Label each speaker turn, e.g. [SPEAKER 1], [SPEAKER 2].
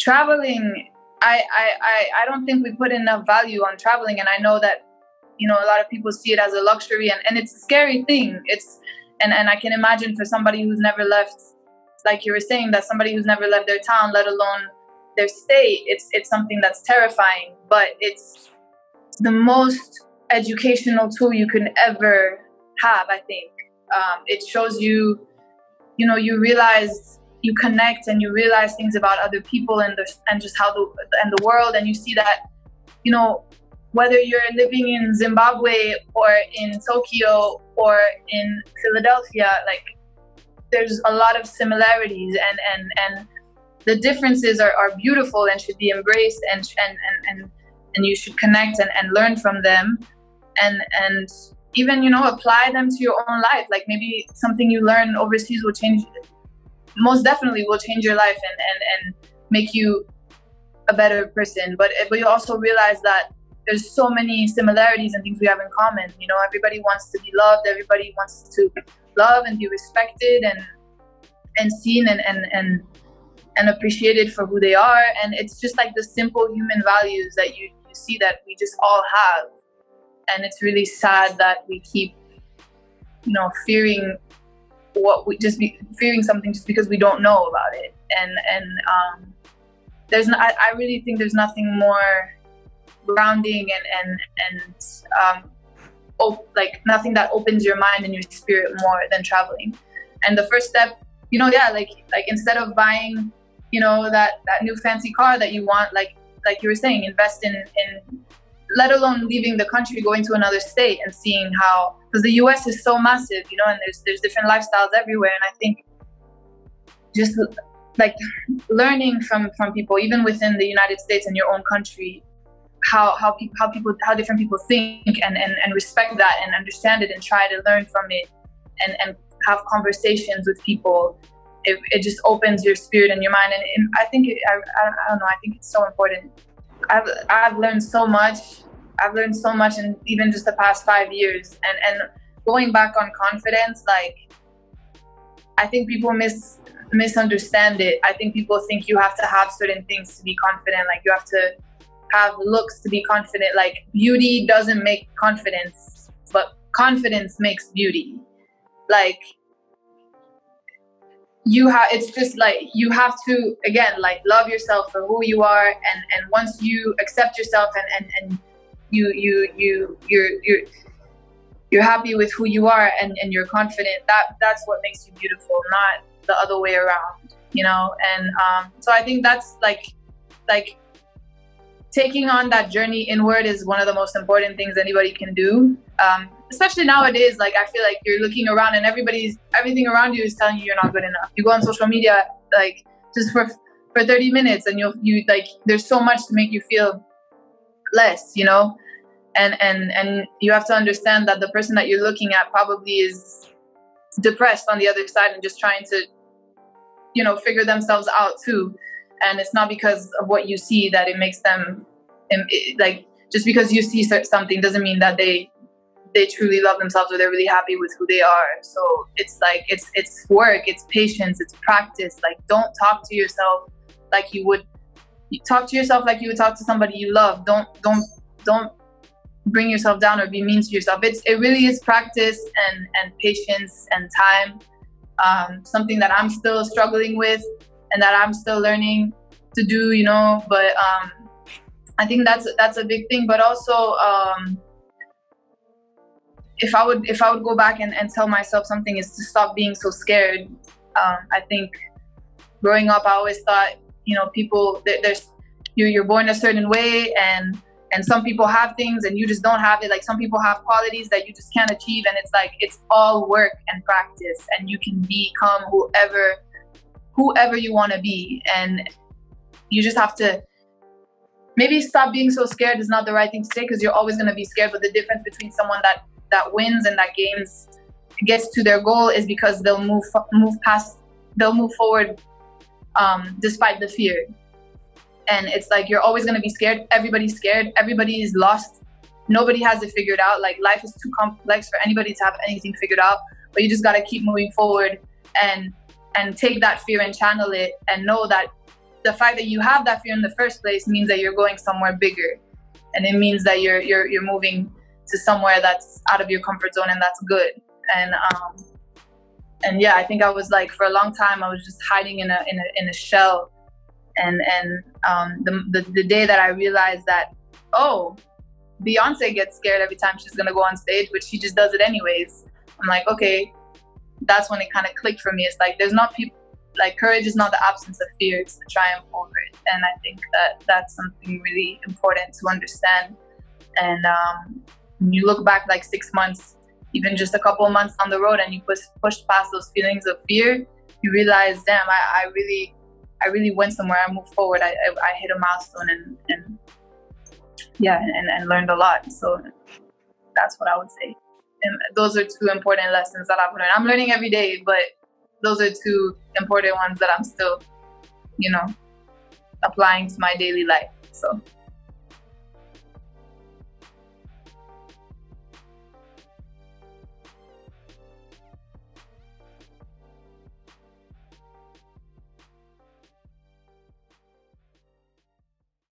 [SPEAKER 1] Traveling, I don't think we put enough value on traveling, and I know that, you know, a lot of people see it as a luxury, and it's a scary thing. And I can imagine for somebody who's never left, like you were saying, that somebody who's never left their town, let alone their state, it's something that's terrifying, but it's the most educational tool you can ever have, I think. It shows you, you know, you realize, you connect, and you realize things about other people and just how the world, and you see that, you know, whether you're living in Zimbabwe or in Tokyo or in Philadelphia, like there's a lot of similarities, and the differences are beautiful and should be embraced, and you should connect and learn from them, and even, you know, apply them to your own life. Like maybe something you learn overseas will change, most definitely will change your life and make you a better person. But you also realize that there's so many similarities and things we have in common. You know, everybody wants to be loved. Everybody wants to love and be respected and seen and appreciated for who they are. And it's just like the simple human values that you see that we just all have. And it's really sad that we keep, you know, fearing fearing something just because we don't know about it. And I really think there's nothing more grounding and like nothing that opens your mind and your spirit more than traveling. And the first step, you know, yeah, like instead of buying, you know, that new fancy car that you want, like you were saying, invest in let alone leaving the country, going to another state and seeing how, because the US is so massive, you know, and there's different lifestyles everywhere. And I think just like learning from people, even within the United States and your own country, how different people think, and respect that and understand it and try to learn from it and have conversations with people. It just opens your spirit and your mind. And I think I don't know, I think it's so important. I've learned so much. I've learned so much in even just the past 5 years. And going back on confidence, like I think people misunderstand it. I think people think you have to have certain things to be confident. Like you have to have looks to be confident. Like beauty doesn't make confidence, but confidence makes beauty. Like it's just like you have to, again, like love yourself for who you are, and once you accept yourself and you're happy with who you are and you're confident, that's what makes you beautiful, not the other way around, you know. And so I think that's like taking on that journey inward is one of the most important things anybody can do. Especially nowadays, like I feel like you're looking around and everything around you is telling you you're not good enough. You go on social media like just for 30 minutes and you like there's so much to make you feel less, you know? And you have to understand that the person that you're looking at probably is depressed on the other side and just trying to, you know, figure themselves out too. And it's not because of what you see that it makes them like, just because you see something doesn't mean that they truly love themselves or they're really happy with who they are. So it's like, it's work, it's patience, it's practice. Like, don't talk to yourself like you would talk to yourself like you would talk to somebody you love. Don't bring yourself down or be mean to yourself. It really is practice and patience and time. Something that I'm still struggling with and that I'm still learning to do, you know, but I think that's a big thing. But also, if I would go back and tell myself something, is to stop being so scared. I think growing up, I always thought, you know, people, you're born a certain way, and some people have things and you just don't have it. Like some people have qualities that you just can't achieve, and it's like, it's all work and practice, and you can become whoever you want to be. And you just have to maybe stop being so scared is not the right thing to say, because you're always going to be scared. But the difference between someone that wins and that gets to their goal is because they'll move forward despite the fear. And it's like, you're always going to be scared. Everybody's scared. Everybody is lost. Nobody has it figured out. Like, life is too complex for anybody to have anything figured out. But you just got to keep moving forward and take that fear and channel it, and know that the fact that you have that fear in the first place means that you're going somewhere bigger, and it means that you're moving to somewhere that's out of your comfort zone, and that's good. And yeah, I think I was like, for a long time I was just hiding in a shell, and the day that I realized that, oh, Beyonce gets scared every time she's gonna go on stage, but she just does it anyways. I'm like, okay, that's when it kind of clicked for me. It's like, there's not people, like, courage is not the absence of fear, it's the triumph over it. And I think that that's something really important to understand. And when you look back like 6 months, even just a couple of months on the road, and you push past those feelings of fear, you realize, damn, I really went somewhere. I moved forward. I hit a milestone, and learned a lot. So that's what I would say. And those are two important lessons that I've learned. I'm learning every day, but those are two important ones that I'm still, applying to my daily life. So